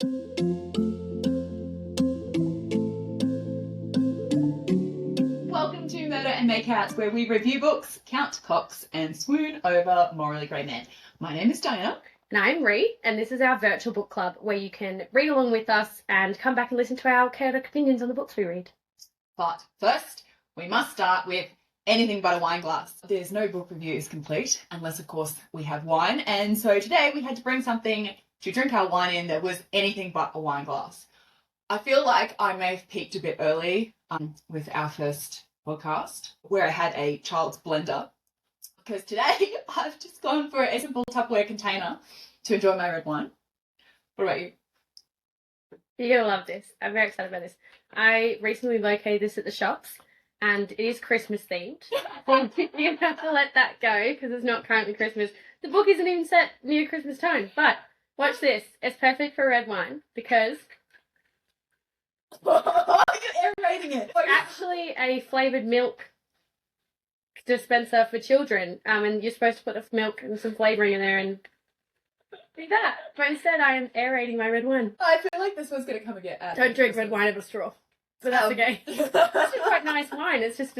Welcome to Murder and Makeouts, where we review books, count cocks, and swoon over morally grey men. My name is Diana. And I'm Ree, and this is our virtual book club where you can read along with us and come back and listen to our chaotic opinions on the books we read. But first, we must start with anything but a wine glass. There's no book reviews complete unless, of course, we have wine. And so today we had to bring something to drink our wine in that was anything but a wine glass. I feel like I may have peaked a bit early with our first podcast where I had a child's blender, because today I've just gone for a simple Tupperware container to enjoy my red wine. What about you? You're going to love this. I'm very excited about this. I recently located this at the shops, and it is Christmas themed. So you have to let that go because it's not currently Christmas. The book isn't even set near Christmas time, but watch this. It's perfect for red wine because You're aerating it. actually a flavoured milk dispenser for children, and you're supposed to put the milk and some flavouring in there and do that. But instead, I am aerating my red wine. I feel like this one's going to come and get out. Don't drink red wine out of a straw. But that's okay. It's actually quite nice wine. I just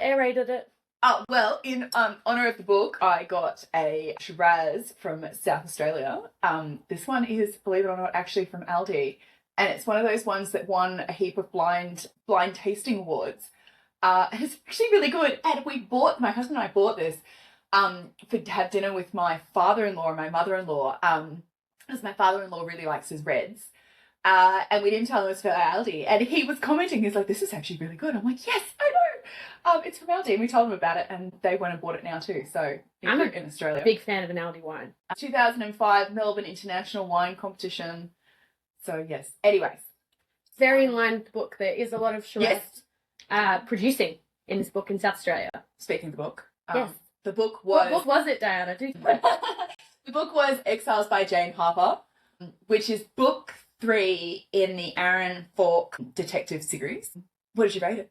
aerated it. Oh, well, in honour of the book, I got a Shiraz from South Australia. This one is, believe it or not, actually from Aldi. And it's one of those ones that won a heap of blind tasting awards. And it's actually really good. And my husband and I bought this to have dinner with my father-in-law and my mother-in-law, because my father-in-law really likes his reds. And we didn't tell him it was for Aldi. And he was commenting, he's like, this is actually really good. I'm like, yes, I know. It's from Aldi. And we told him about it, and they went and bought it now too. So I'm in Australia. a big fan of an Aldi wine. 2005 Melbourne International Wine Competition. So yes. Anyways. Very in line with the book. There is a lot of Shiraz producing in this book in South Australia. Speaking of the book. Yes. The book was... What book was it, Diana? The book was Exiles by Jane Harper, which is book 3 in the Aaron Falk detective series. What did you rate it?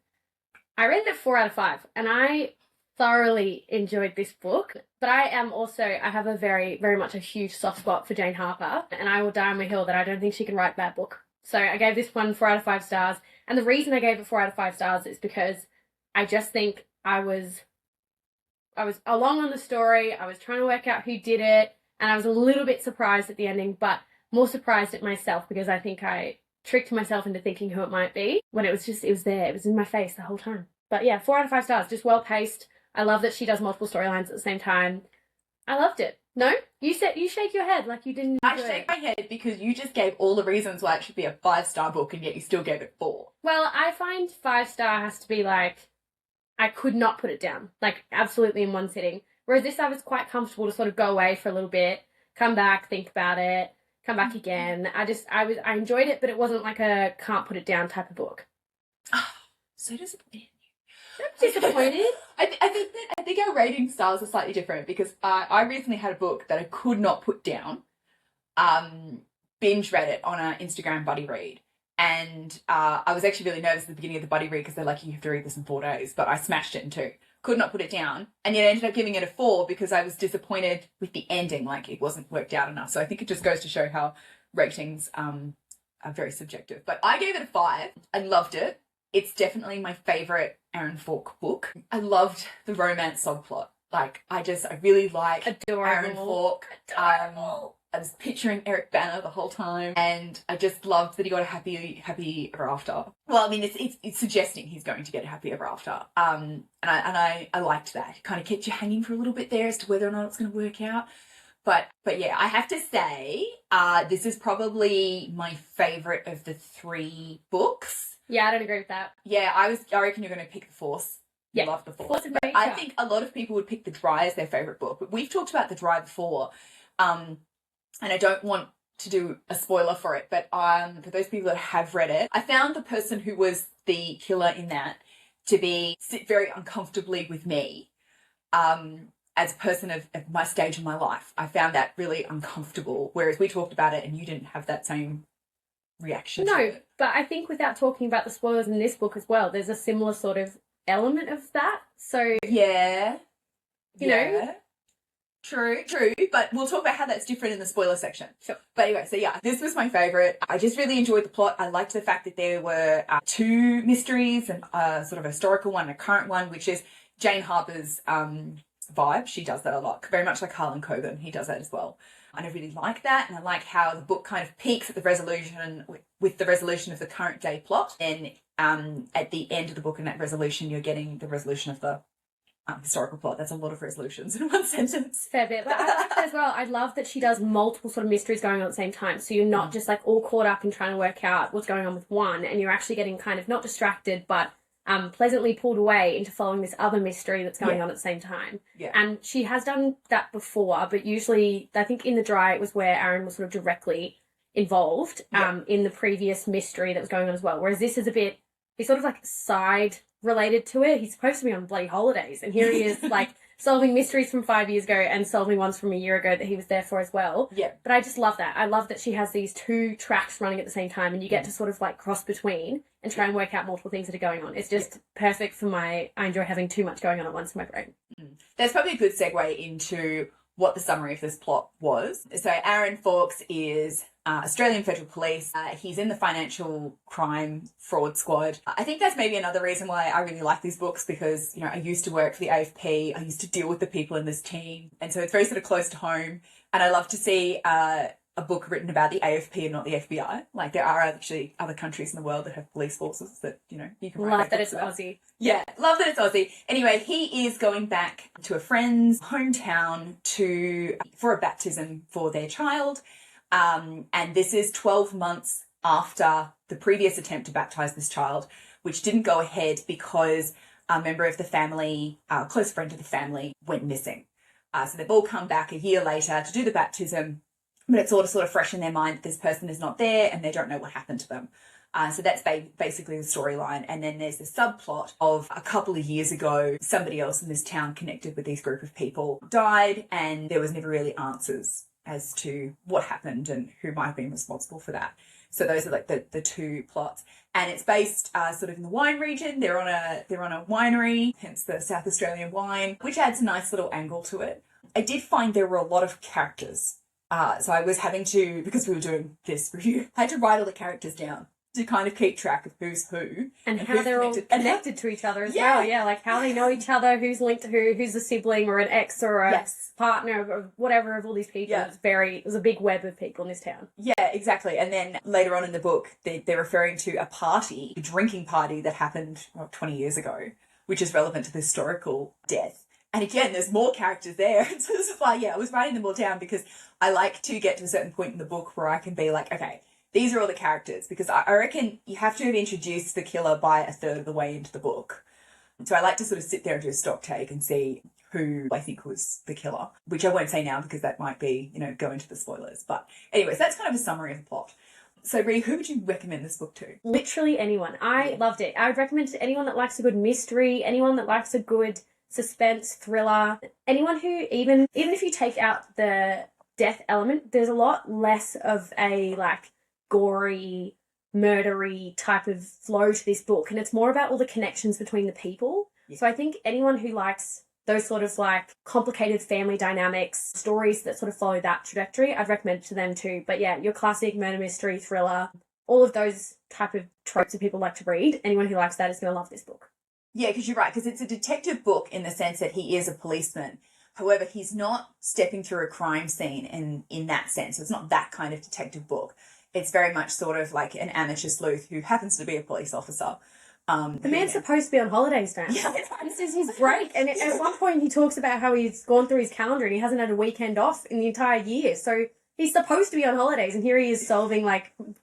I rated it 4 out of 5, and I thoroughly enjoyed this book. But I have a very, very much a huge soft spot for Jane Harper, and I will die on my hill that I don't think she can write a bad book. So I gave this one 4 out of 5 stars, and the reason I gave it 4 out of 5 stars is because I just think I was along on the story, I was trying to work out who did it, and I was a little bit surprised at the ending, but more surprised at myself because I think I tricked myself into thinking who it might be when it was there. It was in my face the whole time. But yeah, 4 out of 5 stars, just well paced. I love that she does multiple storylines at the same time. I loved it. No? You shake your head like you didn't enjoy it. I shake my head because you just gave all the reasons why it should be a 5-star book, and yet you still gave it 4. Well, I find 5-star has to be like, I could not put it down, like absolutely in one sitting. Whereas this, I was quite comfortable to sort of go away for a little bit, come back, think about it, come back again. I enjoyed it, but it wasn't like a can't put it down type of book. Oh, so disappointed. I'm disappointed. I think our rating styles are slightly different because I recently had a book that I could not put down. Binge read it on an Instagram buddy read. And I was actually really nervous at the beginning of the buddy read because they're like, you have to read this in 4 days. But I smashed it in 2. Could not put it down. And yet I ended up giving it a 4 because I was disappointed with the ending. Like, it wasn't worked out enough. So I think it just goes to show how ratings are very subjective. But I gave it a 5. I loved it. It's definitely my favourite Aaron Falk book. I loved the romance subplot. Like, I really like Adorable. Aaron Falk. I was picturing Eric Banner the whole time, and I just loved that he got a happy ever after. Well, I mean, it's suggesting he's going to get a happy ever after. And I liked that. It kind of kept you hanging for a little bit there as to whether or not it's going to work out. But yeah, I have to say, this is probably my favourite of the 3 books. Yeah, I don't agree with that. Yeah, I reckon you're going to pick The Force. You love The Force. But I think a lot of people would pick The Dry as their favourite book. But we've talked about The Dry before. And I don't want to do a spoiler for it, but for those people that have read it, I found the person who was the killer in that to sit very uncomfortably with me as a person of my stage in my life. I found that really uncomfortable, whereas we talked about it and you didn't have that same reaction. No, but I think without talking about the spoilers in this book as well, there's a similar sort of element of that. So yeah, you know, True, but we'll talk about how that's different in the spoiler section. Sure. But anyway, so yeah, this was my favourite. I just really enjoyed the plot. I liked the fact that there were two mysteries, and sort of a historical one and a current one, which is Jane Harper's vibe. She does that a lot, very much like Harlan Coben. He does that as well. And I really like that, and I like how the book kind of peaks at the resolution with the resolution of the current day plot. And at the end of the book, in that resolution, you're getting the resolution of the historical plot. That's a lot of resolutions in one sentence. Fair bit. But I like that as well. I love that she does multiple sort of mysteries going on at the same time. So you're not just like all caught up in trying to work out what's going on with one, and you're actually getting kind of not distracted, but pleasantly pulled away into following this other mystery that's going on at the same time. Yeah. And she has done that before, but usually, I think in The Dry, it was where Aaron was sort of directly involved in the previous mystery that was going on as well. Whereas this is he's sort of like side related to it. He's supposed to be on bloody holidays, and here he is like solving mysteries from 5 years ago and solving ones from a year ago that he was there for as well. Yeah. But I just love that. I love that she has these two tracks running at the same time, and you get to sort of like cross between and try and work out multiple things that are going on. It's just perfect for I enjoy having too much going on at once in my brain. That's probably a good segue into what the summary of this plot was. So Aaron Falk is Australian Federal Police. He's in the financial crime fraud squad. I think that's maybe another reason why I really like these books, because, you know, I used to work for the AFP. I used to deal with the people in this team. And so it's very sort of close to home. And I love to see a book written about the AFP and not the FBI. Like, there are actually other countries in the world that have police forces that, you know, you can write. Love that it's Aussie. Yeah, love that it's Aussie. Anyway, he is going back to a friend's hometown for a baptism for their child. And this is 12 months after the previous attempt to baptise this child, which didn't go ahead because a member of the family, a close friend of the family, went missing. So they've all come back a year later to do the baptism, but it's all sort of fresh in their mind that this person is not there and they don't know what happened to them. So that's basically the storyline. And then there's the subplot of a couple of years ago, somebody else in this town connected with this group of people died, and there was never really answers as to what happened and who might have been responsible for that. So those are like the two plots. And it's based sort of in the wine region. They're on a winery, hence the South Australian wine, which adds a nice little angle to it. I did find there were a lot of characters. So I was having to, because we were doing this review, I had to write all the characters down to kind of keep track of who's who. And how they're all connected to each other as well. Yeah, like how they know each other, who's linked to who's a sibling or an ex or a partner or whatever of all these people. Yeah. It was a big web of people in this town. Yeah, exactly. And then later on in the book, they're referring to a party, a drinking party that happened 20 years ago, which is relevant to the historical death. And again, there's more characters there. So this is like, I was writing them all down because I like to get to a certain point in the book where I can be like, okay, these are all the characters, because I reckon you have to have introduced the killer by a third of the way into the book. So I like to sort of sit there and do a stock take and see who I think was the killer, which I won't say now because that might be, go into the spoilers. But anyways, that's kind of a summary of the plot. So Ree, who would you recommend this book to? Literally anyone. I loved it. I would recommend it to anyone that likes a good mystery, anyone that likes a good suspense thriller, anyone who even if you take out the death element, there's a lot less of a gory, murdery type of flow to this book, and it's more about all the connections between the people. Yeah. So I think anyone who likes those sort of complicated family dynamics, stories that sort of follow that trajectory, I'd recommend it to them too. But yeah, your classic murder mystery thriller, all of those type of tropes that people like to read, anyone who likes that is going to love this book. Yeah, because you're right, because it's a detective book in the sense that he is a policeman. However, he's not stepping through a crime scene in that sense. So it's not that kind of detective book. It's very much sort of like an amateur sleuth who happens to be a police officer. The man's supposed to be on holidays, Dan. Yeah. This is his break. And at one point he talks about how he's gone through his calendar and he hasn't had a weekend off in the entire year. So he's supposed to be on holidays, and here he is solving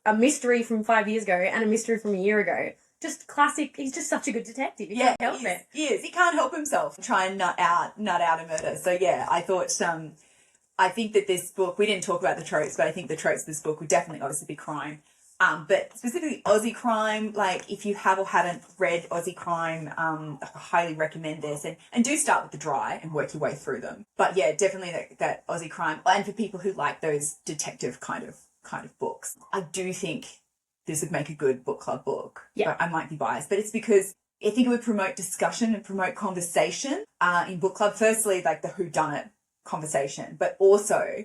a mystery from 5 years ago and a mystery from a year ago. Just classic. He's just such a good detective. He can't help it. He is. He can't help himself try and nut out a murder. So yeah, I thought... I think that this book, we didn't talk about the tropes, but I think the tropes of this book would definitely obviously be crime. But specifically Aussie crime, if you have or haven't read Aussie crime, I highly recommend this. And do start with The Dry and work your way through them. But yeah, definitely that Aussie crime. And for people who like those detective kind of books, I do think this would make a good book club book. Yeah. But I might be biased, but it's because I think it would promote discussion and promote conversation in book club. Firstly, the whodunit conversation, but also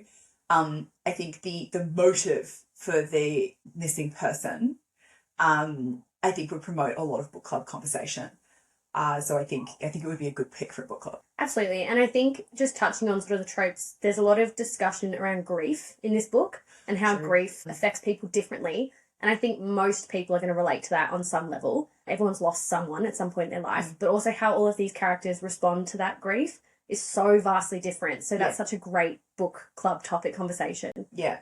I think the motive for the missing person, I think would promote a lot of book club conversation. So I think it would be a good pick for a book club. Absolutely. And I think just touching on sort of the tropes, there's a lot of discussion around grief in this book and how grief affects people differently. And I think most people are going to relate to that on some level. Everyone's lost someone at some point in their life, but also how all of these characters respond to that grief is so vastly different. So that's such a great book club topic conversation. Yeah.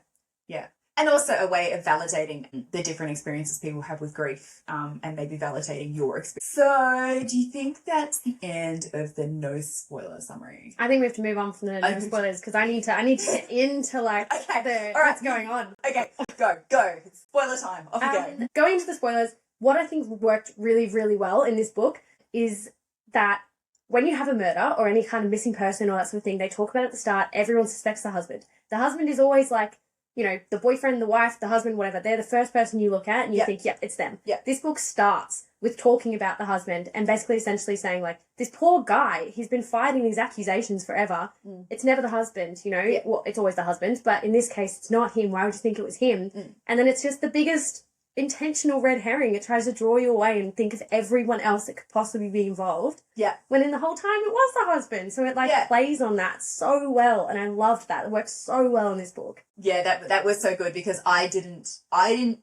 And also a way of validating the different experiences people have with grief, and maybe validating your experience. So do you think that's the end of the no spoiler summary? I think we have to move on from the no spoilers because I need to get into what's going on. Okay, go. It's spoiler time. Off you go. Going into the spoilers, what I think worked really, really well in this book is that when you have a murder or any kind of missing person or that sort of thing, they talk about at the start, everyone suspects the husband. The husband is always like, you know, the boyfriend, the wife, the husband, whatever, they're the first person you look at and you think, it's them. Yeah. This book starts with talking about the husband and basically essentially saying, like, this poor guy, he's been fighting these accusations forever. It's never the husband, you know. Yeah. Well, it's always the husband, but in this case, it's not him. Why would you think it was him? And then it's just the biggest intentional red herring. It tries to draw you away and think of everyone else that could possibly be involved. Yeah. When in the whole time it was the husband. So it plays on that so well, and I loved that. It works so well in this book. Yeah, that was so good because I didn't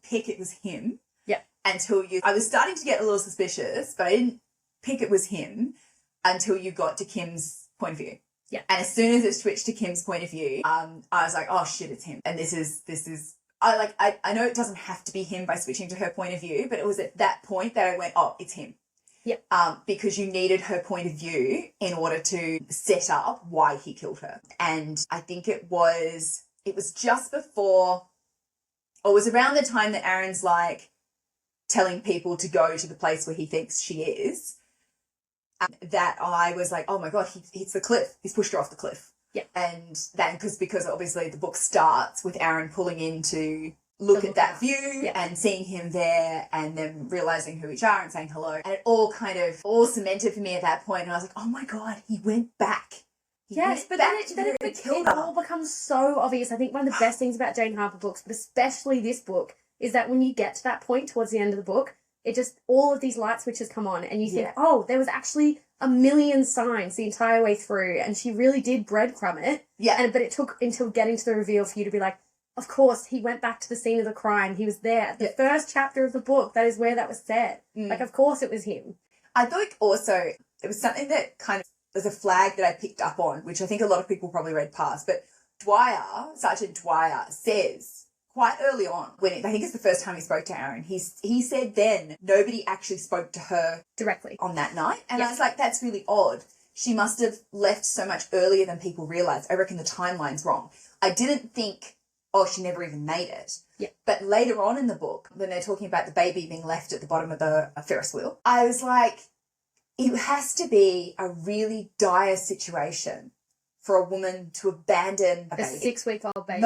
pick it was him. Yeah. Until I was starting to get a little suspicious, but I didn't pick it was him until you got to Kim's point of view. Yeah. And as soon as it switched to Kim's point of view, I was like, oh shit, it's him. And this is I know it doesn't have to be him by switching to her point of view, but it was at that point that I went, oh, it's him. Yep. Because you needed her point of view in order to set up why he killed her. And I think it was just before, or it was around the time that Aaron's like telling people to go to the place where he thinks she is, that I was like, oh my God, he hits the cliff. He's pushed her off the cliff. Yeah. And then because obviously the book starts with Aaron pulling in to look at that view and seeing him there and then realising who each are and saying hello. And it all cemented for me at that point. And I was like, oh my God, he went back. But then it all becomes so obvious. I think one of the best things about Jane Harper books, but especially this book, is that when you get to that point towards the end of the book, it just, all of these light switches come on and you think, oh, there was actually a million signs the entire way through and she really did breadcrumb it. Yeah. But it took until getting to the reveal for you to be like, of course, he went back to the scene of the crime. He was there. The first chapter of the book, that is where that was set. Like, of course it was him. I thought also it was something that kind of was a flag that I picked up on, which I think a lot of people probably read past. But Sergeant Dwyer says quite early on, when I think it's the first time he spoke to Aaron, he said then nobody actually spoke to her directly on that night. And I was like, that's really odd. She must have left so much earlier than people realised. I reckon the timeline's wrong. I didn't think, oh, she never even made it. Yeah. But later on in the book, when they're talking about the baby being left at the bottom of the Ferris wheel, I was like, it has to be a really dire situation for a woman to abandon a baby. 6-week-old baby.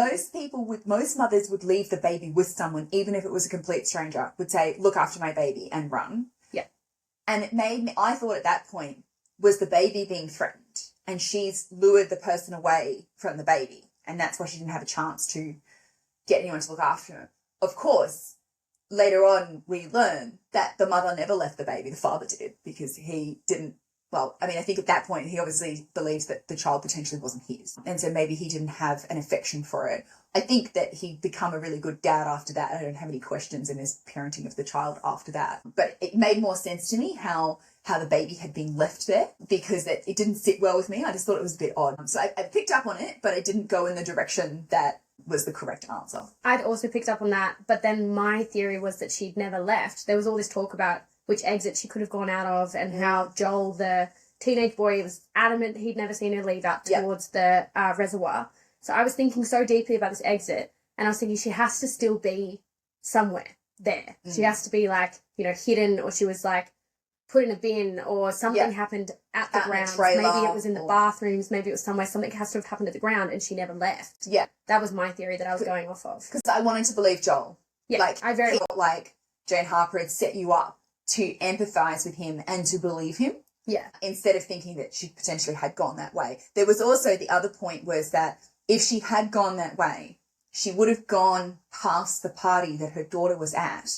Most mothers would leave the baby with someone, even if it was a complete stranger, would say, look after my baby and run. Yeah. And it made me, I thought at that point, was the baby being threatened? And she's lured the person away from the baby. And that's why she didn't have a chance to get anyone to look after her. Of course, later on, we learn that the mother never left the baby. The father did, because he didn't. Well, I mean, I think at that point, he obviously believes that the child potentially wasn't his. And so maybe he didn't have an affection for it. I think that he'd become a really good dad after that. I don't have any questions in his parenting of the child after that. But it made more sense to me how the baby had been left there, because it didn't sit well with me. I just thought it was a bit odd. So I picked up on it, but I didn't go in the direction that was the correct answer. I'd also picked up on that, but then my theory was that she'd never left. There was all this talk about which exit she could have gone out of and how Joel, the teenage boy, was adamant that he'd never seen her leave up towards the reservoir. So I was thinking so deeply about this exit, and I was thinking she has to still be somewhere there. She has to be, like, you know, hidden, or she was, like, put in a bin, or something happened at the grounds. Maybe it was in the bathrooms, maybe it was somewhere. Something has to have happened at the ground and she never left. Yeah. That was my theory that I was going off of. Because I wanted to believe Joel. Yeah, like, I very felt like Jane Harper had set you up to empathise with him and to believe him. Yeah. instead of thinking that she potentially had gone that way. There was also the other point was that if she had gone that way, she would have gone past the party that her daughter was at.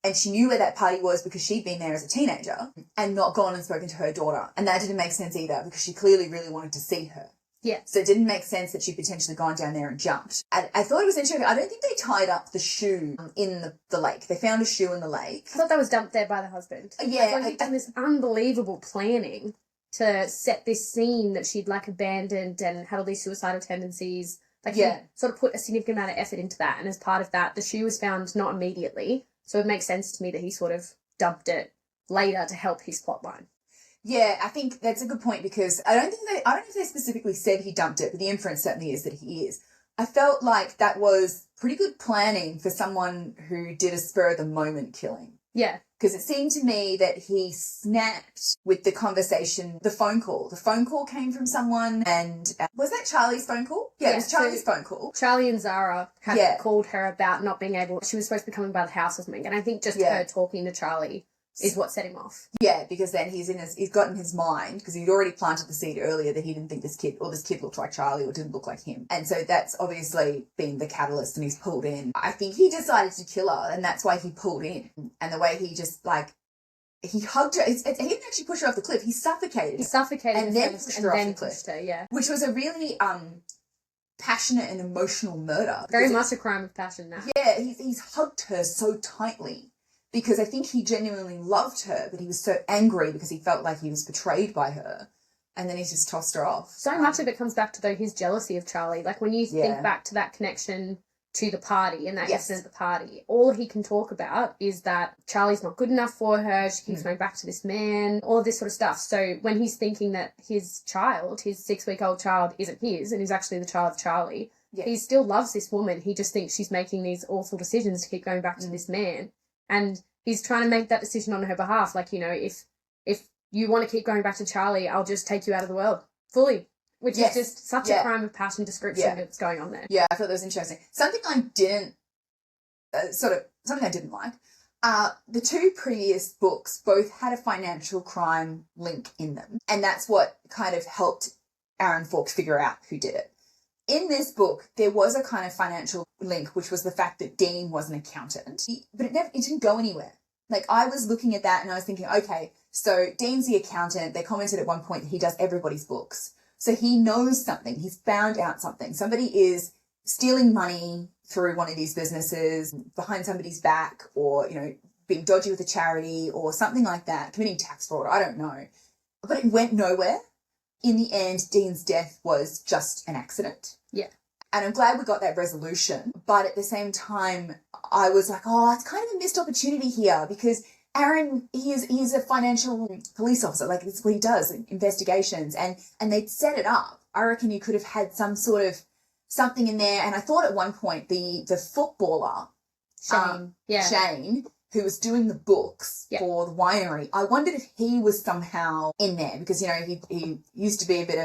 And she knew where that party was because she'd been there as a teenager and not gone and spoken to her daughter. And that didn't make sense either because she clearly really wanted to see her. Yeah. So it didn't make sense that she'd potentially gone down there and jumped. And I thought it was interesting. I don't think they tied up the shoe in the lake. They found a shoe in the lake. I thought that was dumped there by the husband. Yeah. Like, he'd done this unbelievable planning to set this scene that she'd, like, abandoned and had all these suicidal tendencies. Like, he sort of put a significant amount of effort into that. And as part of that, the shoe was found not immediately. So it makes sense to me that he sort of dumped it later to help his plotline. Yeah, I think that's a good point because I don't know if they specifically said he dumped it, but the inference certainly is that he is. I felt like that was pretty good planning for someone who did a spur of the moment killing. Yeah. Because it seemed to me that he snapped with the conversation, the phone call. The phone call came from someone and was that Charlie's phone call? Yeah, it was Charlie's phone call. Charlie and Zara had called her about not being able, she was supposed to be coming by the house or something. And I think just her talking to Charlie is what set him off. Yeah, because then he's got in his mind, because he'd already planted the seed earlier that he didn't think this kid looked like Charlie or didn't look like him. And so that's obviously been the catalyst and he's pulled in. I think he decided to kill her and that's why he pulled in. And the way he just he hugged her. He didn't actually push her off the cliff. He suffocated her. He suffocated and her then first pushed and her then off the cliff. pushed her, yeah. Which was a really passionate and emotional murder. Very much a crime of passion now. Yeah, he's hugged her so tightly. Because I think he genuinely loved her, but he was so angry because he felt like he was betrayed by her. And then he just tossed her off. So much of it comes back to, though, his jealousy of Charlie. Like, when you think back to that connection to the party and that incident at the party, all he can talk about is that Charlie's not good enough for her, she keeps going back to this man, all of this sort of stuff. So when he's thinking that his child, his 6-week-old child, isn't his and is actually the child of Charlie, he still loves this woman. He just thinks she's making these awful decisions to keep going back to this man. And he's trying to make that decision on her behalf. Like, you know, if you want to keep going back to Charlie, I'll just take you out of the world fully. Which is just such a crime of passion description that's going on there. Yeah, I thought that was interesting. Something I didn't like. The two previous books both had a financial crime link in them. And that's what kind of helped Aaron Falk figure out who did it. In this book, there was a kind of financial link, which was the fact that Dean was an accountant, but it didn't go anywhere. Like, I was looking at that and I was thinking, okay, so Dean's the accountant. They commented at one point that he does everybody's books. So he knows something. He's found out something. Somebody is stealing money through one of these businesses behind somebody's back or, you know, being dodgy with a charity or something like that, committing tax fraud. I don't know. But it went nowhere. In the end, Dean's death was just an accident. Yeah. And I'm glad we got that resolution. But at the same time, I was like, oh, it's kind of a missed opportunity here because Aaron, he's a financial police officer. Like, it's what he does, investigations. And they'd set it up. I reckon you could have had some sort of something in there. And I thought at one point the footballer, Shane, who was doing the books for the winery, I wondered if he was somehow in there because, you know, he used to be a bit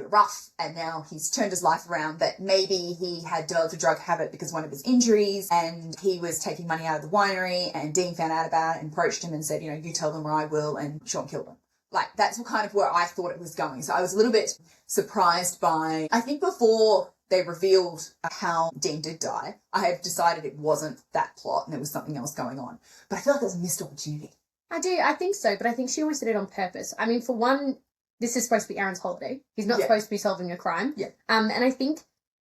rough and now he's turned his life around, but maybe he had developed a drug habit because of one of his injuries and he was taking money out of the winery and Dean found out about it and approached him and said, you know, you tell them or I will, and Sean killed them. Like, that's kind of where I thought it was going. So I was a little bit surprised by, I think before they revealed how Dean did die, I had decided it wasn't that plot and there was something else going on. But I feel like there's a missed opportunity. I think so, but I think she almost did it on purpose. I mean, for one, this is supposed to be Aaron's holiday. He's not supposed to be solving a crime. Yeah. And I think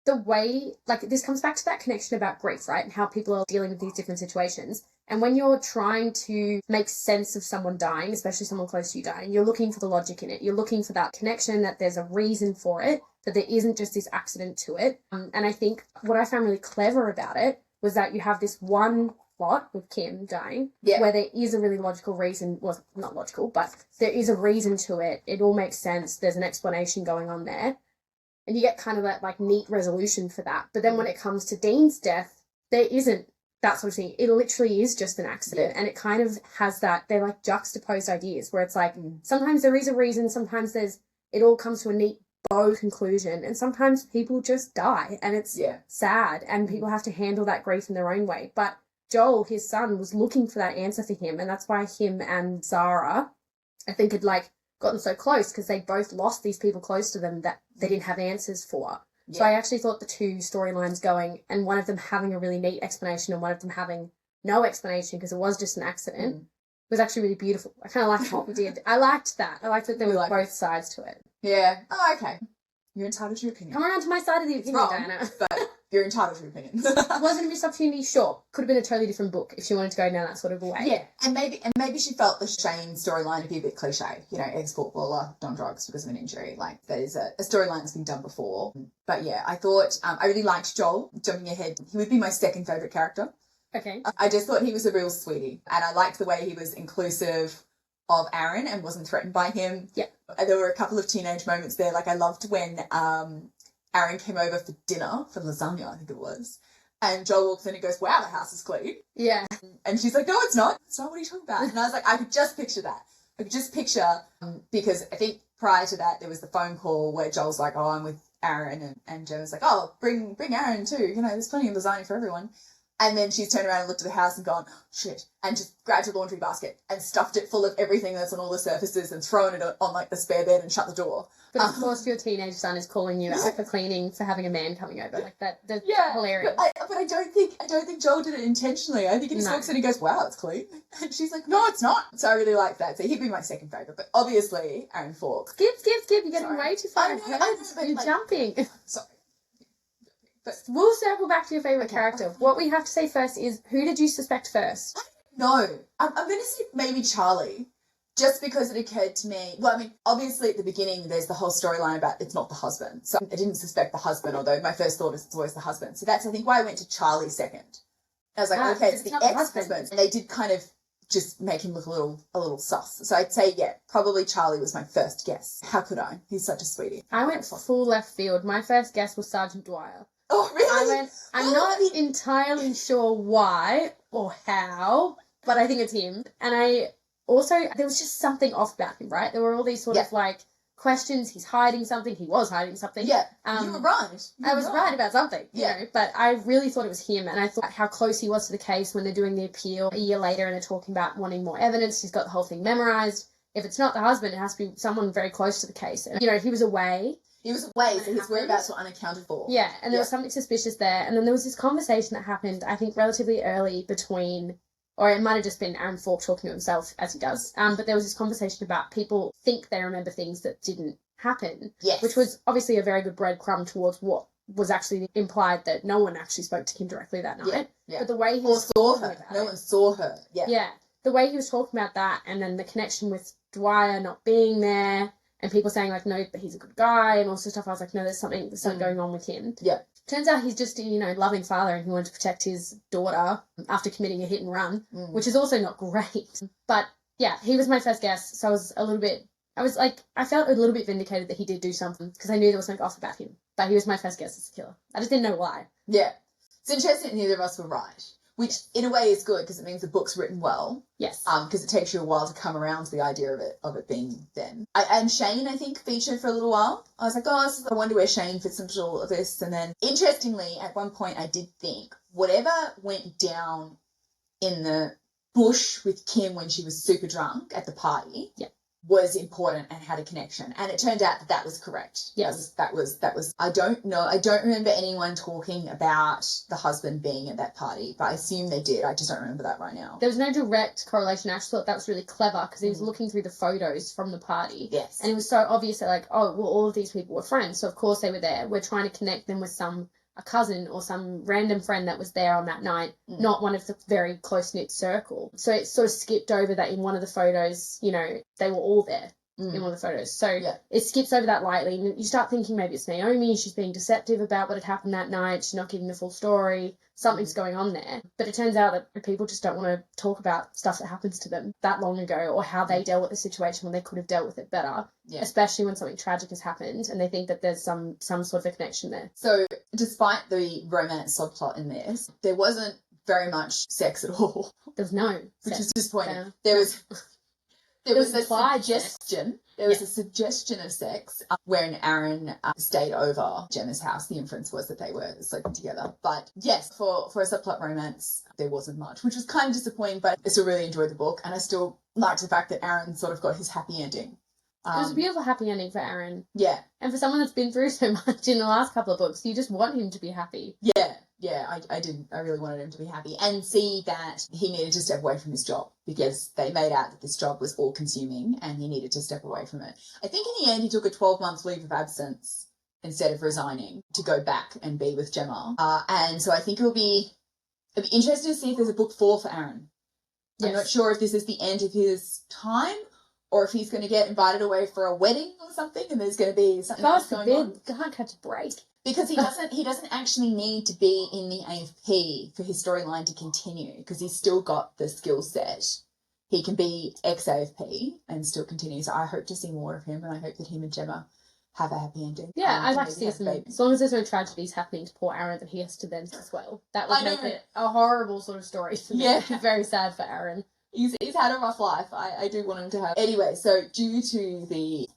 the way, like, this comes back to that connection about grief, right? And how people are dealing with these different situations. And when you're trying to make sense of someone dying, especially someone close to you dying, you're looking for the logic in it. You're looking for that connection, that there's a reason for it, that there isn't just this accident to it. And I think what I found really clever about it was that you have this one plot with Kim dying, where there is a really logical reason, well, not logical, but there is a reason to it. It all makes sense. There's an explanation going on there. And you get kind of that, like, neat resolution for that. But then when it comes to Dean's death, there isn't that sort of thing. It literally is just an accident. And it kind of has that, they're like juxtaposed ideas where it's like, sometimes there is a reason, sometimes it all comes to a neat bow conclusion, and sometimes people just die and it's sad and people have to handle that grief in their own way. But Joel, his son, was looking for that answer for him, and that's why him and Zara I think had like gotten so close because they both lost these people close to them that they didn't have answers for. Yeah. So I actually thought the two storylines going and one of them having a really neat explanation and one of them having no explanation because it was just an accident was actually really beautiful. I kind of liked what we did. I liked that. I liked that there were both sides to it. Yeah. Oh, okay. You're entitled to your opinion. Come around to my side of the opinion, Diana. But you're entitled to your opinion. Was it a missed opportunity? Sure. Could have been a totally different book if she wanted to go down that sort of a way. Yeah. And maybe she felt the Shane storyline to be a bit cliche. You know, ex-footballer, on drugs because of an injury. Like, that is a storyline that's been done before. But yeah, I thought, I really liked Joel. Jumping ahead, he would be my second favourite character. Okay. I just thought he was a real sweetie. And I liked the way he was inclusive of Aaron and wasn't threatened by him. Yeah. There were a couple of teenage moments there. Like, I loved when Aaron came over for dinner, for lasagna, I think it was. And Joel walks in and goes, wow, the house is clean. Yeah. And she's like, no, it's not. It's not what are you talking about? And I was like, I could just picture that. I could just picture, because I think prior to that, there was the phone call where Joel's like, oh, I'm with Aaron. And Jen was like, oh, bring Aaron too. You know, there's plenty of lasagna for everyone. And then she's turned around and looked at the house and gone, shit, and just grabbed a laundry basket and stuffed it full of everything that's on all the surfaces and thrown it on, like, the spare bed and shut the door. But of course your teenage son is calling you out for cleaning for having a man coming over. Like, that's hilarious. But I don't think Joel did it intentionally. I think he just walks in and goes, wow, it's clean. And she's like, no, it's not. So I really like that. So he'd be my second favourite. But obviously, Aaron Falk. Skip. You're getting way too far ahead. You're jumping. Sorry. But we'll circle back to your favourite character. What we have to say first is, who did you suspect first? No. I'm going to say maybe Charlie, just because it occurred to me. Well, I mean, obviously at the beginning there's the whole storyline about it's not the husband. So I didn't suspect the husband, although my first thought is it's always the husband. So that's, I think, why I went to Charlie second. I was like, okay, it's the ex-husband. And they did kind of just make him look a little sus. So I'd say, yeah, probably Charlie was my first guess. How could I? He's such a sweetie. I went full left field. My first guess was Sergeant Dwyer. Oh, really? I'm not entirely sure why or how, but I think it's him. And there was just something off about him, right? There were all these sort of like questions. He's hiding something. He was hiding something. Yeah, you were right. I was right about something, you know, but I really thought it was him. And I thought how close he was to the case when they're doing the appeal a year later and they're talking about wanting more evidence. He's got the whole thing memorized. If it's not the husband, it has to be someone very close to the case. And, you know, he was away. So his whereabouts were unaccounted for. Yeah, and there was something suspicious there. And then there was this conversation that happened, I think, relatively early between, or it might have just been Aaron Falk talking to himself, as he does. But there was this conversation about people think they remember things that didn't happen. Yes. Which was obviously a very good breadcrumb towards what was actually implied that no one actually spoke to Kim directly that night. Yeah. But the way he saw her. No one saw her. Yeah. Yeah. The way he was talking about that, and then the connection with Dwyer not being there, and people saying, like, no, but he's a good guy, and all sorts of stuff. I was like, no, there's something going on with him. Yeah. Turns out he's just a, loving father, and he wanted to protect his daughter after committing a hit and run, which is also not great. But, yeah, he was my first guess, so I felt a little bit vindicated that he did do something, because I knew there was something off about him. But he was my first guess as a killer. I just didn't know why. Yeah. It's interesting that neither of us were right. Which, in a way, is good because it means the book's written well. Yes. Because it takes you a while to come around to the idea of it being them. And Shane, I think, featured for a little while. I was like, I wonder where Shane fits into all of this. And then, interestingly, at one point, I did think whatever went down in the bush with Kim when she was super drunk at the party. Yeah. Was important and had a connection, and it turned out that was correct. Yes, that was. I don't remember anyone talking about the husband being at that party, but I assume they did. I just don't remember that right now. There was no direct correlation. I just thought that was really clever because he was looking through the photos from the party. Yes, and it was so obvious that, like, oh, well, all of these people were friends, so of course they were there. We're trying to connect them with a cousin or some random friend that was there on that night, not one of the very close-knit circle. So it sort of skipped over that in one of the photos, they were all there in one of the photos. So it skips over that lightly. And you start thinking maybe it's Naomi, she's being deceptive about what had happened that night, she's not giving the full story, something's going on there. But it turns out that people just don't want to talk about stuff that happens to them that long ago or how they dealt with the situation when they could have dealt with it better, especially when something tragic has happened and they think that there's some sort of a connection there. So despite the romance subplot in this, there wasn't very much sex at all. There was no Which sex. is disappointing. There was... There was a implied suggestion. There was a suggestion of sex when Aaron stayed over Gemma's house. The inference was that they were sleeping together. But yes, for a subplot romance, there wasn't much, which was kind of disappointing, but I still really enjoyed the book. And I still liked the fact that Aaron sort of got his happy ending. It was a beautiful happy ending for Aaron. Yeah. And for someone that's been through so much in the last couple of books, you just want him to be happy. Yeah, I did. I really wanted him to be happy and see that he needed to step away from his job because they made out that this job was all consuming and he needed to step away from it. I think in the end he took a 12-month leave of absence instead of resigning to go back and be with Gemma. And so I think it'll be interesting to see if there's a book 4 for Aaron. Yes. I'm not sure if this is the end of his time or if he's going to get invited away for a wedding or something and there's going to be something else going on. Can't catch a break. Because he doesn't actually need to be in the AFP for his storyline to continue because he's still got the skill set. He can be ex-AFP and still continue. So I hope to see more of him and I hope that him and Gemma have a happy ending. Yeah, I'd like to see some, as long as there's no tragedies happening to poor Aaron that he has to then as well. That would make it a horrible sort of story for me. Yeah. Very sad for Aaron. He's had a rough life. I do want him to have. Anyway, so due to the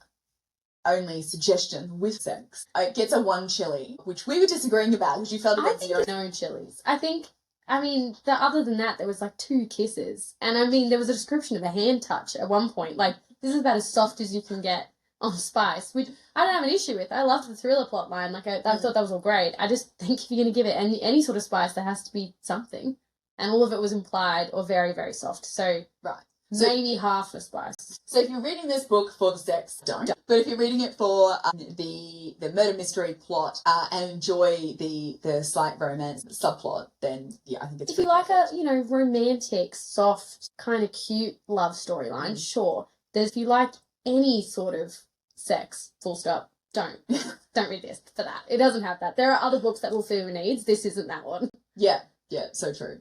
only suggestion with sex, it gets a 1 chili, which we were disagreeing about because you felt I think no chilies. Other than that, there was like 2 kisses. And I mean, there was a description of a hand touch at one point. Like, this is about as soft as you can get on Spice, which I don't have an issue with. I loved the thriller plot line. Like, I thought that was all great. I just think if you're going to give it any sort of spice, there has to be something. And all of it was implied or very, very soft. So, right. So, maybe half a spice. So if you're reading this book for the sex, don't. But if you're reading it for the murder mystery plot and enjoy the slight romance subplot, then yeah, I think it's. If you like a romantic, soft, kind of cute love storyline, sure. If you like any sort of sex, full stop, don't read this for that. It doesn't have that. There are other books that will fill your needs. This isn't that one. Yeah, so true.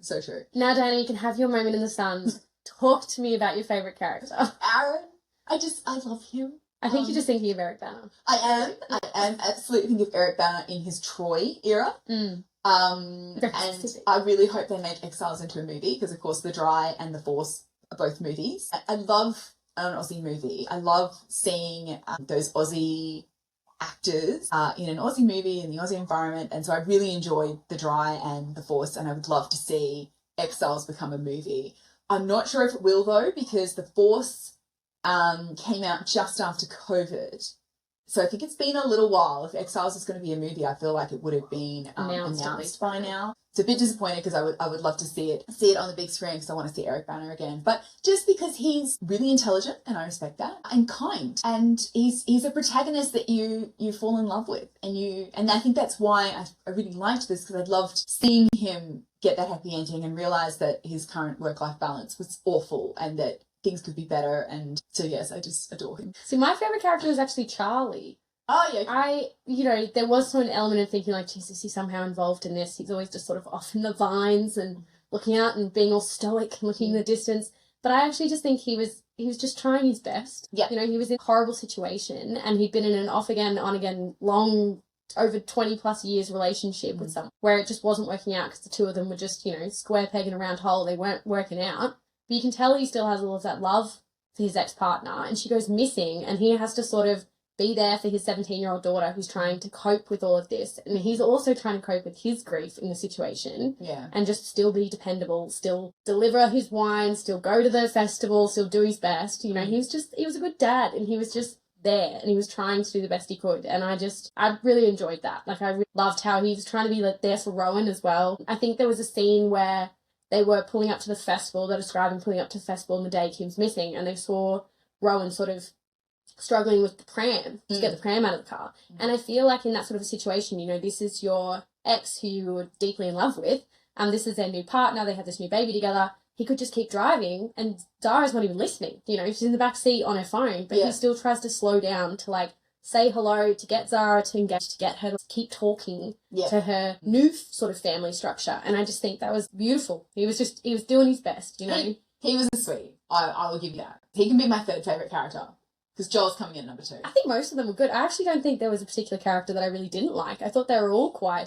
Now, Danny, you can have your moment in the sun. Talk to me about your favourite character. Aaron. I love him. I think you're just thinking of Eric Bana. I am absolutely thinking of Eric Bana in his Troy era. And I really hope they make Exiles into a movie because, of course, The Dry and The Force are both movies. I love an Aussie movie. I love seeing those Aussie actors in an Aussie movie in the Aussie environment. And so I really enjoyed The Dry and The Force and I would love to see Exiles become a movie. I'm not sure if it will, though, because The Force came out just after COVID. So I think it's been a little while. If Exiles is going to be a movie, I feel like it would have been announced by now. It's a bit disappointing because I would love to see it on the big screen because I want to see Eric Bana again. But just because he's really intelligent, and I respect that, and kind, and he's a protagonist that you fall in love with, and I think that's why I really liked this because I loved seeing him get that happy ending and realize that his current work-life balance was awful and that things could be better. And so, yes, I just adore him. See, my favourite character is actually Charlie. Oh, yeah. There was sort of an element of thinking like, Jesus, he's somehow involved in this. He's always just sort of off in the vines and looking out and being all stoic and looking in the distance. But I actually just think he was just trying his best. Yeah. He was in a horrible situation and he'd been in an off again, on again, long, over 20 plus years relationship with someone where it just wasn't working out because the two of them were just, square peg in a round hole. They weren't working out. But you can tell he still has all of that love for his ex-partner and she goes missing and he has to sort of be there for his 17-year-old daughter who's trying to cope with all of this. And he's also trying to cope with his grief in the situation. Yeah. And just still be dependable, still deliver his wine, still go to the festival, still do his best. He was a good dad and he was just there and he was trying to do the best he could. And I really enjoyed that. Like, I really loved how he was trying to be there for Rowan as well. I think there was a scene where they were pulling up to the festival. They described him pulling up to the festival on the day Kim's missing, and they saw Rowan sort of struggling with the pram to get the pram out of the car. And I feel like in that sort of a situation, this is your ex who you were deeply in love with, this is their new partner, they have this new baby together. He could just keep driving, and Zara's not even listening. She's in the back seat on her phone, but he still tries to slow down to say hello, to get Zara to engage, to get her to keep talking to her new sort of family structure. And I just think that was beautiful. He was doing his best, He was sweet. I will give you that. He can be my third favourite character because Joel's coming in number 2. I think most of them were good. I actually don't think there was a particular character that I really didn't like. I thought they were all quite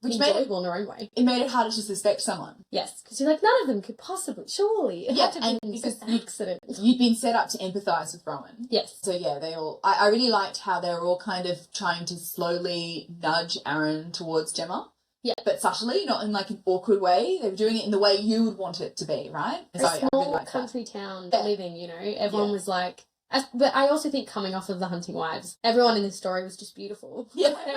Which made enjoyable in their own way. it made it harder to suspect someone. Yes, because you're like, none of them could possibly, surely. It had to and be because an accident. You'd been set up to empathise with Rowan. Yes. So yeah, I really liked how they were all kind of trying to slowly nudge Aaron towards Gemma. Yeah. But subtly, not in like an awkward way. They were doing it in the way you would want it to be, right? A So I small really liked country town Yeah. living, you know, everyone Yeah. was like, but I also think coming off of the Hunting Wives, everyone in this story was just beautiful. Yeah. They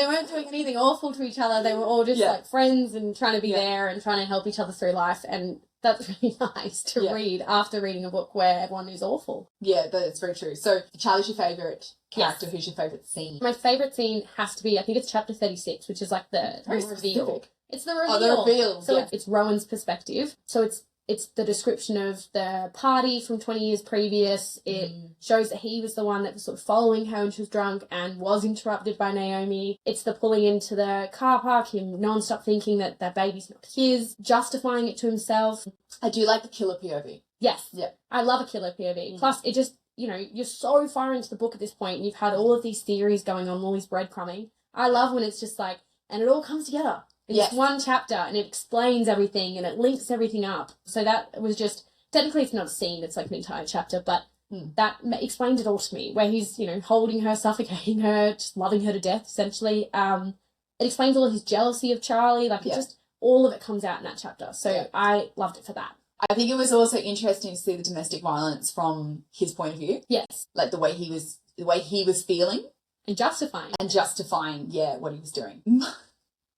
weren't doing anything awful to each other. They were all just Yeah. like friends and trying to be Yeah. there and trying to help each other through life. And that's really nice to Yeah. read after reading a book where everyone is awful. Yeah, that's very true. So Charlie's your favourite character. Yes. Who's your favourite scene? My favourite scene has to be, I think it's chapter 36, which is like the Very reveal. specific. It's the reveal. Oh, the reveal. So Yeah. it's Rowan's perspective. So it's the description of the party from 20 years previous. It shows that he was the one that was sort of following her when she was drunk and was interrupted by Naomi. It's the pulling into the car park, him non-stop thinking that that baby's not his, justifying it to himself. I do like the killer POV. Yes. Yeah. I love a killer POV. Plus, it just, you know, you're so far into the book at this point and you've had all of these theories going on, all these breadcrumbing. I love when it's just like, and it all comes together. It's Yes. one chapter and it explains everything and it links everything up. So that was just, technically it's not a scene, it's like an entire chapter, but that explained it all to me, where he's, you know, holding her, suffocating her, just loving her to death, essentially. It explains all of his jealousy of Charlie, like it just, all of it comes out in that chapter. So I loved it for that. I think it was also interesting to see the domestic violence from his point of view. Yes. Like the way he was feeling. And justifying. And justifying, what he was doing.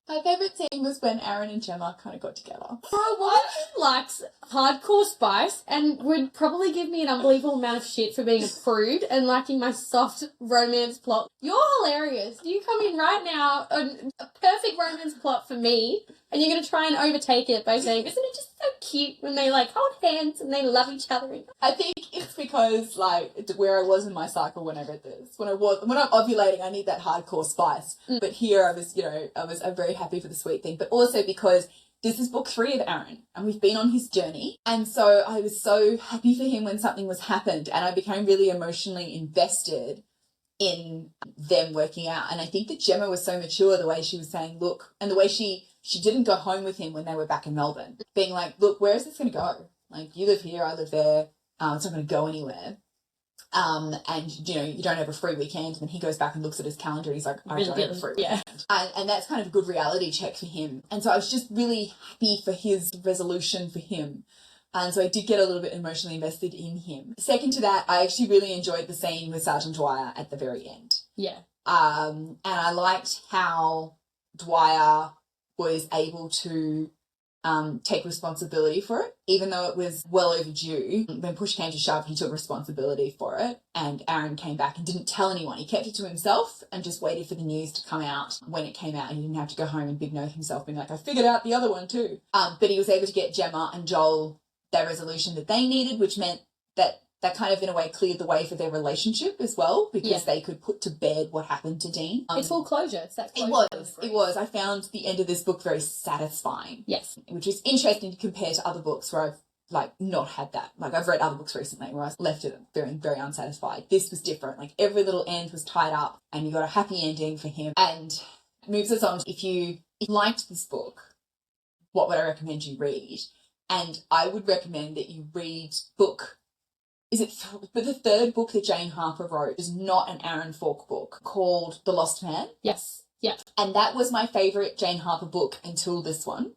My favourite scene was when Aaron and Gemma kind of got together. For a woman who likes hardcore spice and would probably give me an unbelievable amount of shit for being a prude and liking my soft romance plot, you're hilarious. You come in right now, a perfect romance plot for me, and you're going to try and overtake it by saying, isn't it just so cute when they like hold hands and they love each other? I think it's because like where I was in my cycle when I read this. When I'm ovulating, I need that hardcore spice. But here I'm very happy for the sweet thing. But also because this is book 3 of Aaron and we've been on his journey. And so I was so happy for him when something was happened and I became really emotionally invested in them working out. And I think that Gemma was so mature, the way she was saying, look, and the way she didn't go home with him when they were back in Melbourne, being like, look, where is this going to go? Like, you live here, I live there. It's not going to go anywhere. And, you know, you don't have a free weekend. And then he goes back and looks at his calendar. And he's like, I don't have a free weekend. And that's kind of a good reality check for him. And so I was just really happy for his resolution for him. And so I did get a little bit emotionally invested in him. Second to that, I actually really enjoyed the scene with Sergeant Dwyer at the very end. Yeah. And I liked how Dwyer was able to take responsibility for it, even though it was well overdue. When push came to shove, he took responsibility for it, and Aaron came back and didn't tell anyone. He kept it to himself and just waited for the news to come out. When it came out, he didn't have to go home and big note himself, being like, I figured out the other one too. But he was able to get Gemma and Joel their resolution that they needed, which meant that kind of in a way cleared the way for their relationship as well, because they could put to bed what happened to Dean. It's full closure. It's that closure. It was. I found the end of this book very satisfying. Yes. Which is interesting to compare to other books where I've like not had that. Like I've read other books recently where I left it very, very unsatisfied. This was different. Like every little end was tied up and you got a happy ending for him. And moves us on. If you liked this book, what would I recommend you read? And I would recommend that you read book. But the third book that Jane Harper wrote is not an Aaron Falk book, called The Lost Man. Yes. Yeah. And that was my favourite Jane Harper book until this one.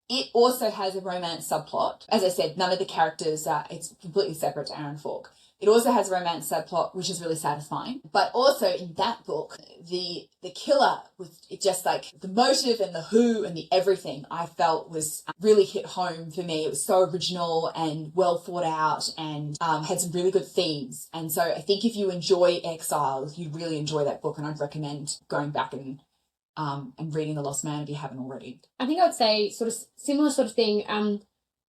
It also has a romance subplot. As I said, none of the characters it's completely separate to Aaron Falk. It also has a romance subplot, which is really satisfying. But also in that book, the killer was just like the motive and the who and the everything I felt was really hit home for me. It was so original and well thought out and had some really good themes. And so I think if you enjoy Exiles, you'd really enjoy that book. And I'd recommend going back and reading The Lost Man if you haven't already. I think I would say sort of similar sort of thing.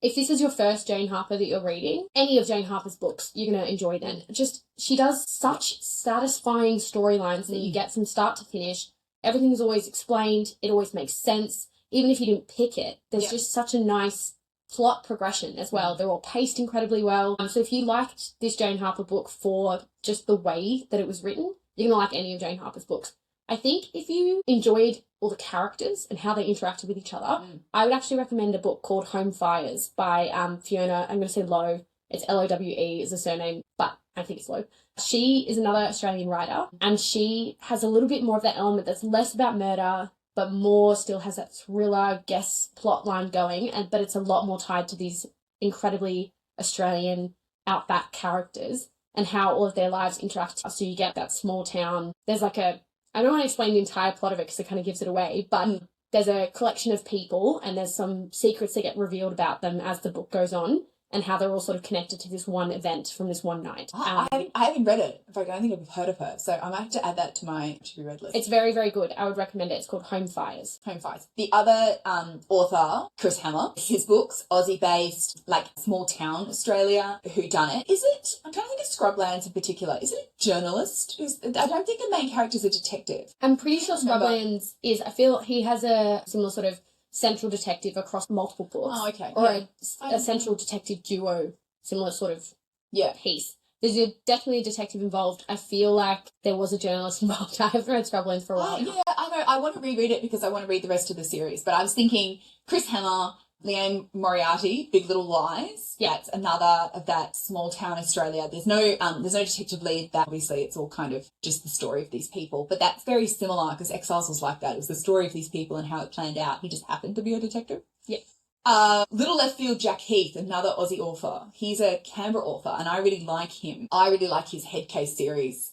If this is your first Jane Harper that you're reading, any of Jane Harper's books, you're going to enjoy them. Just, she does such satisfying storylines that you get from start to finish. Everything's always explained. It always makes sense. Even if you didn't pick it, there's just such a nice plot progression as well. They're all paced incredibly well. So if you liked this Jane Harper book for just the way that it was written, you're going to like any of Jane Harper's books. I think if you enjoyed all the characters and how they interacted with each other, I would actually recommend a book called Home Fires by Fiona, I'm going to say Lowe. It's Lowe is the surname, but I think it's Lowe. She is another Australian writer, and she has a little bit more of that element that's less about murder, but more still has that thriller guess plot line going, but it's a lot more tied to these incredibly Australian outback characters and how all of their lives interact. So you get that small town. There's like I don't want to explain the entire plot of it because it kind of gives it away, but there's a collection of people and there's some secrets that get revealed about them as the book goes on, and how they're all sort of connected to this one event from this one night. I haven't read it. In fact, I don't think I've heard of her. So I might have to add that to my to-be-read list. It's very, very good. I would recommend it. It's called Home Fires. Home Fires. The other author, Chris Hammer, his books, Aussie-based, like small town Australia, whodunit. Is it, I'm trying to think of Scrublands in particular, is it a journalist? I don't think the main character is a detective. I'm pretty sure Scrublands is, I feel he has a similar sort of central detective across multiple books. Oh, okay. Or a central detective duo, similar sort of piece. There's definitely a detective involved. I feel like there was a journalist involved. I haven't read Scrublands for a while. Yeah, I know. I want to reread it because I want to read the rest of the series. But I was thinking Chris Hammer, Leanne Moriarty, Big Little Lies. Yeah, it's another of that small town Australia. There's no detective lead. That obviously it's all kind of just the story of these people. But that's very similar because Exiles was like that. It was the story of these people and how it planned out. He just happened to be a detective. Yeah. Little Left Field, Jack Heath, another Aussie author. He's a Canberra author and I really like him. I really like his Head Case series,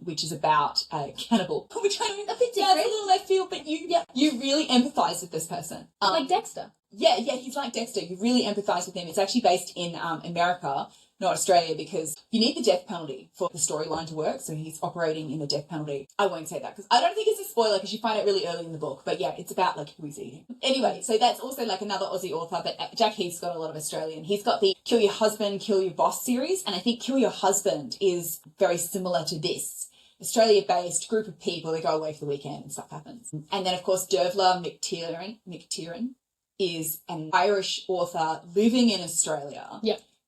which is about a cannibal. Which I mean, a bit different. A little left field, but you really empathise with this person. Like Dexter. Yeah, he's like Dexter. You really empathise with him. It's actually based in America, not Australia, because you need the death penalty for the storyline to work. So he's operating in the death penalty. I won't say that because I don't think it's a spoiler because you find it really early in the book. But yeah, it's about like who he's eating. Anyway, so that's also like another Aussie author, but Jack Heath's got a lot of Australian. He's got the Kill Your Husband, Kill Your Boss series. And I think Kill Your Husband is very similar to this. Australia-based group of people that go away for the weekend and stuff happens. And then, of course, Dervla McTiernan is an Irish author living in Australia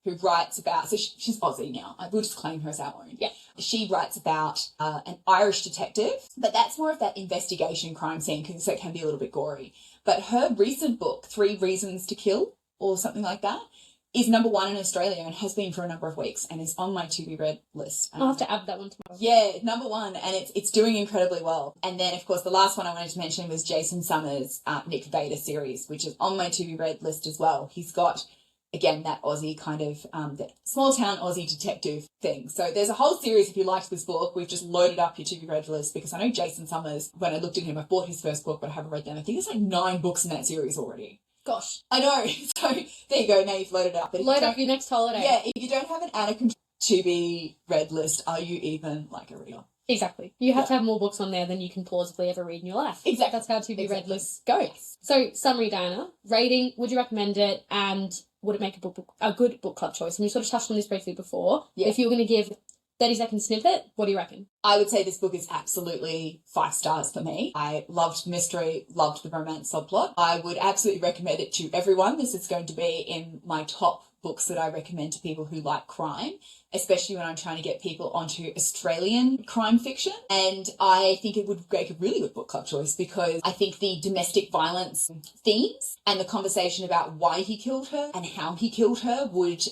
who writes about, so she's Aussie now, I will just claim her as our own. Yeah. She writes about an Irish detective, but that's more of that investigation crime scene, so it can be a little bit gory. But her recent book, 3 Reasons to Kill, or something like that, is #1 in Australia and has been for a number of weeks and is on my to-be-read list. I'll have to add that one to my list. Yeah, #1, and it's doing incredibly well. And then, of course, the last one I wanted to mention was Jason Summers' Nick Vader series, which is on my to-be-read list as well. He's got, again, that Aussie kind of, that small-town Aussie detective thing. So there's a whole series, if you liked this book, we've just loaded up your to-be-read list because I know Jason Summers, when I looked at him, I bought his first book, but I haven't read them. I think there's like 9 books in that series already. Gosh. I know. So there you go. Now you've loaded up. But load up your next holiday. Yeah, if you don't have an Anakin to-be-read list, are you even like a reader? Exactly. You have to have more books on there than you can plausibly ever read in your life. Exactly. That's how to-be-read lists go. Yes. So, summary, Diana. Rating, would you recommend it? And would it make a good book club choice? And you sort of touched on this briefly before. Yeah. If you were going to give 30-second snippet, what do you reckon? I would say this book is absolutely 5 stars for me. I loved the mystery, loved the romance subplot. I would absolutely recommend it to everyone. This is going to be in my top books that I recommend to people who like crime, especially when I'm trying to get people onto Australian crime fiction. And I think it would make a really good book club choice because I think the domestic violence themes and the conversation about why he killed her and how he killed her would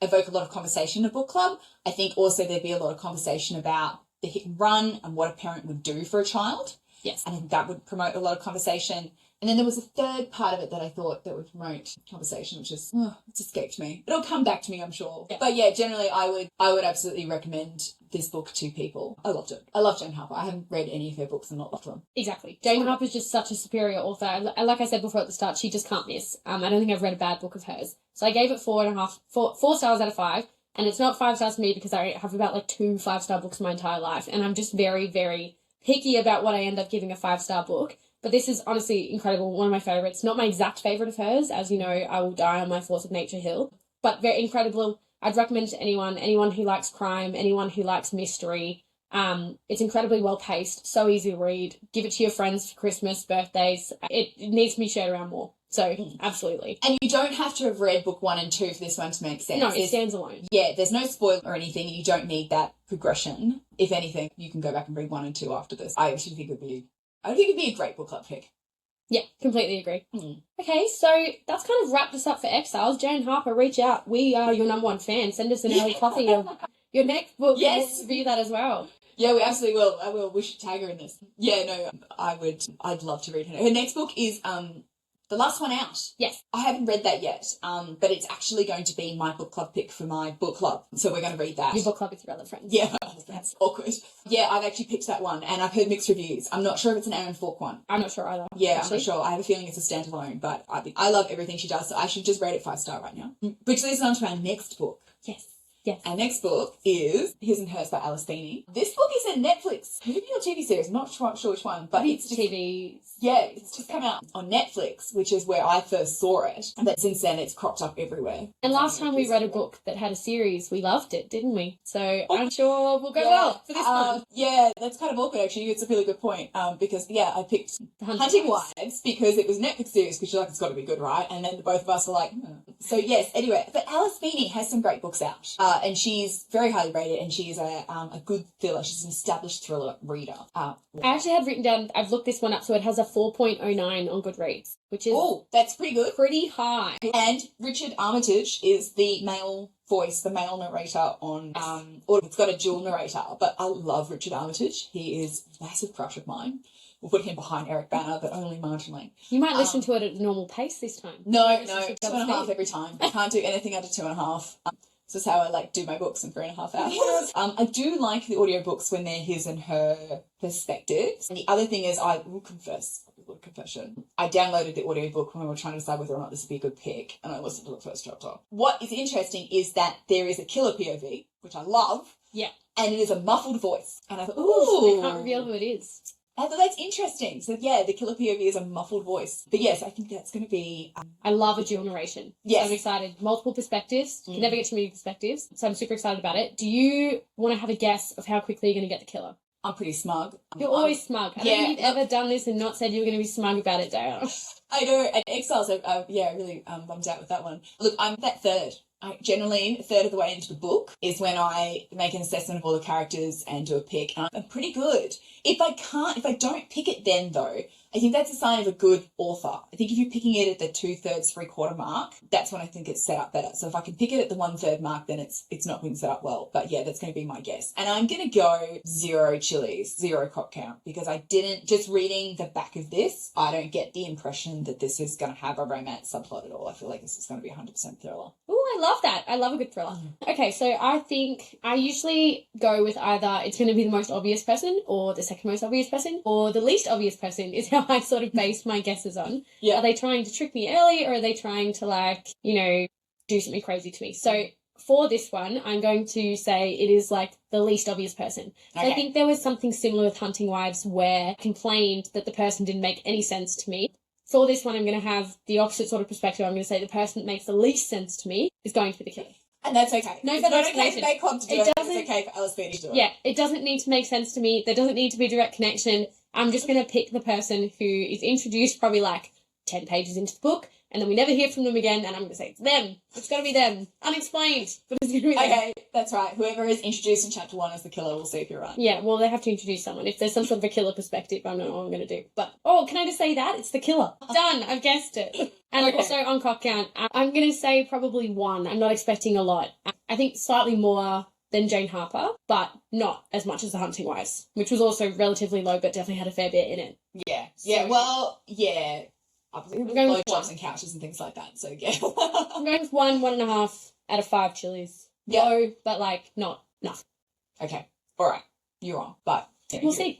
evoke a lot of conversation in a book club. I think also there'd be a lot of conversation about the hit and run and what a parent would do for a child. Yes. And I think that would promote a lot of conversation. And then there was a third part of it that I thought that would promote conversation, which is, it's escaped me. It'll come back to me, I'm sure. Yeah. But yeah, generally I would absolutely recommend this book to people. I loved it. I love Jane Harper. I haven't read any of her books and not loved them. Exactly. Jane Harper's just such a superior author. Like I said before at the start, she just can't miss. I don't think I've read a bad book of hers. So I gave it 4 stars out of 5. And it's not 5 stars for me because I have about like 2 5-star books my entire life. And I'm just very, very picky about what I end up giving a 5-star book. But this is honestly incredible. One of my favourites. Not my exact favourite of hers. As you know, I will die on my Force of Nature hill. But very incredible. I'd recommend it to anyone who likes crime, anyone who likes mystery. It's incredibly well paced, so easy to read. Give it to your friends for Christmas, birthdays. It needs to be shared around more. So, absolutely. And you don't have to have read book 1 and 2 for this one to make sense. No, it stands alone. Yeah, there's no spoiler or anything. You don't need that progression. If anything, you can go back and read 1 and 2 after this. I think it'd be a great book club pick. Yeah, completely agree. Okay, so that's kind of wrapped us up for Exiles. Jane Harper, reach out. We are your number 1 fan. Send us an early copy of your next book. Yes. We'll review that as well. Yeah, we absolutely will. I will. We should tag her in this. Yeah, no, I'd love to read her. Her next book is The Last One Out. Yes. I haven't read that yet, but it's actually going to be my book club pick for my book club. So we're going to read that. Your book club with your other friends. Yeah, that's awkward. Yeah, I've actually picked that one, and I've heard mixed reviews. I'm not sure if it's an Aaron Falk one. I'm not sure either. Yeah, actually. I'm not sure. I have a feeling it's a standalone, but I love everything she does, so I should just rate it 5-star right now. Which leads on to our next book. Yes. Our next book is His and Hers by Alice Feeney. This book is a Netflix movie or TV series. I'm not sure which one, but it's just, TV. Yeah, it's just come out on Netflix, which is where I first saw it. But since then, it's cropped up everywhere. And last time we read a book that had a series, we loved it, didn't we? So I'm sure we'll go well for this one. Yeah, that's kind of awkward, actually. It's a really good point. Because, I picked Hunting Wives because it was a Netflix series, because you're like, it's got to be good, right? And then both of us were like, So, yes, anyway. But Alice Feeney has some great books out. And she's very highly rated, and she's a good thriller. She's an established thriller reader. I actually had written down, I've looked this one up, so it has a 4.09 on Goodreads, which is that's pretty good. Pretty high. And Richard Armitage is the male voice, the male narrator on, or it's got a dual narrator, but I love Richard Armitage. He is a massive crush of mine. We'll put him behind Eric Banner, but only marginally. You might listen to it at a normal pace this time. No, 2.5 every time. I can't do anything under 2.5. This is how I do my books in 3.5 hours. I do like the audiobooks when they're his and her perspectives. And the other thing is, I will confess, confession, I downloaded the audiobook when we were trying to decide whether or not this would be a good pick, and I listened to the first chapter. What is interesting is that there is a killer POV, which I love. Yeah. And it is a muffled voice. And I thought, ooh. They can't reveal who it is. I thought that's interesting. So, yeah, the killer POV is a muffled voice. But, yes, I think that's going to be... I love a dual narration. Yes. So I'm excited. Multiple perspectives. You can never get too many perspectives. So I'm super excited about it. Do you want to have a guess of how quickly you're going to get the killer? I'm pretty smug. You're always smug. I don't think you've ever done this and not said you were going to be smug about it, Dale. I know. And Exiles, really bummed out with that one. Look, I'm that third. Generally, a third of the way into the book is when I make an assessment of all the characters and do a pick. And I'm pretty good. If I don't pick it then, though, I think that's a sign of a good author. I think if you're picking it at the 2/3, 3/4 mark, that's when I think it's set up better. So if I can pick it at the 1/3 mark, then it's not being set up well. But yeah, that's going to be my guess. And I'm going to go 0 chilies, 0 cop count, because I didn't, just reading the back of this, I don't get the impression that this is going to have a romance subplot at all. I feel like this is going to be 100% thriller. Ooh, I love that. I love a good thriller. Okay, so I think I usually go with either it's going to be the most obvious person or the second most obvious person or the least obvious person is how I sort of base my guesses on. Yeah. Are they trying to trick me early or are they trying to do something crazy to me? So for this one, I'm going to say it is the least obvious person. So I think there was something similar with Hunting Wives where I complained that the person didn't make any sense to me. For this one, I'm going to have the opposite sort of perspective. I'm going to say the person that makes the least sense to me is going to be the killer. And that's okay. No it's better not explanation. Okay for Club to do it. It's okay for Alice Feeney to do it. Yeah, it doesn't need to make sense to me. There doesn't need to be a direct connection. I'm just going to pick the person who is introduced probably 10 pages into the book, and then we never hear from them again, and I'm going to say it's them. It's got to be them. Unexplained, but it's going to be them. Okay, that's right. Whoever is introduced in chapter 1 as the killer, we'll see if you're right. Yeah, well, they have to introduce someone. If there's some sort of a killer perspective, I don't know what I'm going to do. But, can I just say that? It's the killer. Done. I've guessed it. And also on cop count, I'm going to say probably 1. I'm not expecting a lot. I think slightly more than Jane Harper, but not as much as The Hunting Wives, which was also relatively low, but definitely had a fair bit in it. Yeah. Yeah, I'm going with blowjobs and couches and things like that, so yeah. I'm going with 1.5 out of 5 chilies. Yeah. Low, but not enough. Okay. All right. You're wrong, but... Yeah, we'll see.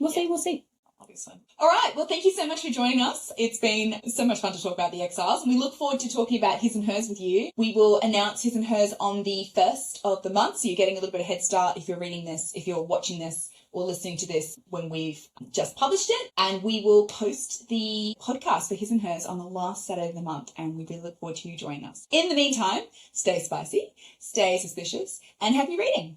Obviously. All right. Well, thank you so much for joining us. It's been so much fun to talk about the Exiles, and we look forward to talking about His and Hers with you. We will announce His and Hers on the 1st of the month, so you're getting a little bit of head start if you're reading this, if you're watching this or listening to this when we've just published it. And we will post the podcast for His and Hers on the last Saturday of the month, and we really look forward to you joining us. In the meantime, stay spicy, stay suspicious, and happy reading.